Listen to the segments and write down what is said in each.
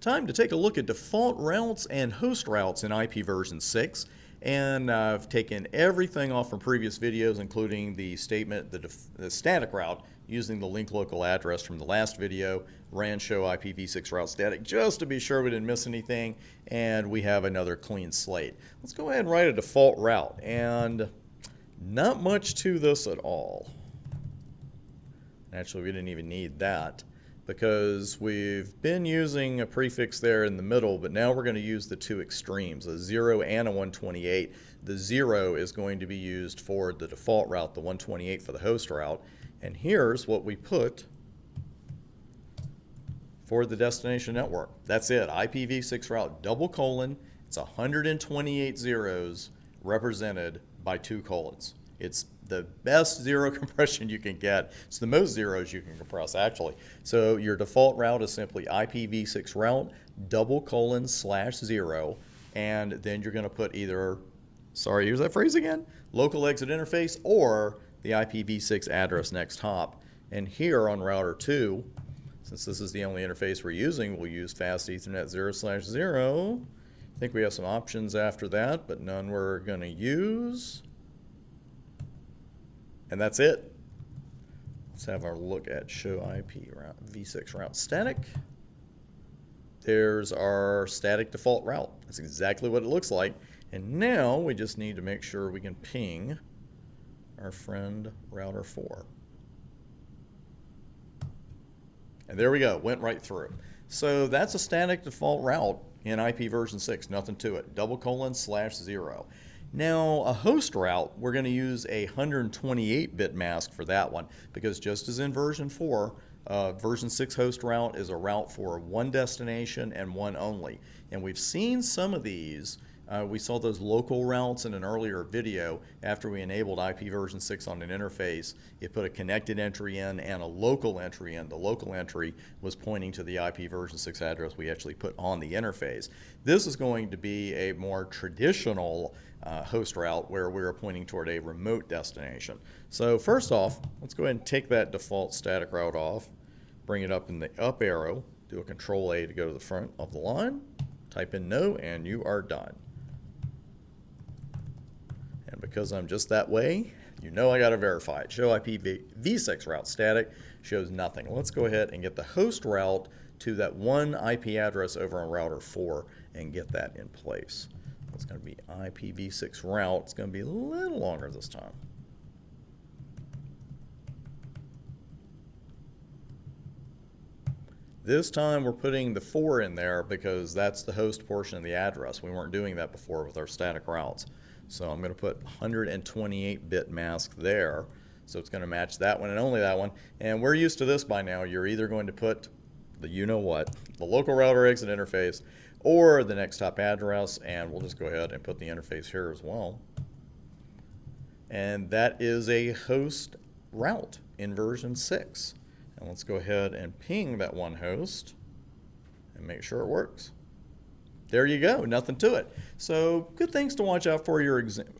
Time to take a look at default routes and host routes in IP version 6. And I've taken everything off from previous videos, including the statement, the static route, using the link local address from the last video, ran show IPv6 route static, just to be sure we didn't miss anything, and we have another clean slate. Let's go ahead and write a default route, and not much to this at all. Actually, we didn't even need that, because we've been using a prefix there in the middle, but now we're going to use the two extremes, a 0 and a 128. The 0 is going to be used for the default route, the 128 for the host route, and here's what we put for the destination network. That's it, IPv6 route, double colon, it's 128 zeros represented by 2 colons. It's the best zero compression you can get. It's the most zeros you can compress, actually. So your default route is simply IPv6 route, double colon /0, and then you're going to put either, sorry, use that phrase again, local exit interface or the IPv6 address next hop. And here on router 2, since this is the only interface we're using, we'll use fast Ethernet 0/0. I think we have some options after that, but none we're going to use. And that's it. Let's have our look at show IPv6 route static. There's our static default route. That's exactly what it looks like. And now we just need to make sure we can ping our friend router 4. And there we go, went right through. So that's a static default route in IP version 6, nothing to it, double colon /0. Now, a host route, we're going to use a 128-bit mask for that one, because just as in version 4, version 6 host route is a route for one destination and one only. And we've seen some of these. We saw those local routes in an earlier video. After we enabled IP version 6 on an interface, it put a connected entry in and a local entry in. The local entry was pointing to the IP version 6 address we actually put on the interface. This is going to be a more traditional host route where we're pointing toward a remote destination. So first off, let's go ahead and take that default static route off, bring it up in the up arrow, do a Control-A to go to the front of the line, type in no, and you are done. And because I'm just that way, you know I got to verify it. Show IPv6 route static shows nothing. Let's go ahead and get the host route to that one IP address over on router 4 and get that in place. It's going to be IPv6 route. It's going to be a little longer this time. This time we're putting the 4 in there because that's the host portion of the address. We weren't doing that before with our static routes. So I'm going to put 128-bit mask there. So it's going to match that one and only that one. And we're used to this by now. You're either going to put the you-know-what, the local router exit interface, or the next hop address, and we'll just go ahead and put the interface here as well. And that is a host route in version 6. And let's go ahead and ping that one host and make sure it works. There you go, nothing to it. So good things to watch out for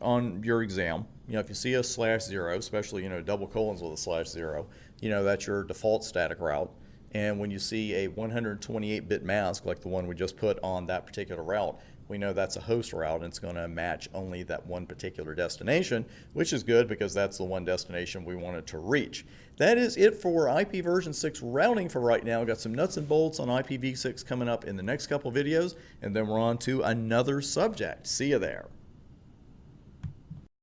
on your exam. You know, if you see a /0, especially, you know, double colons with a /0, you know, that's your default static route. And when you see a 128-bit mask like the one we just put on that particular route, we know that's a host route and it's going to match only that one particular destination, which is good because that's the one destination we wanted to reach. That is it for IP version 6 routing for right now. We've got some nuts and bolts on IPv6 coming up in the next couple videos, and then we're on to another subject. See you there.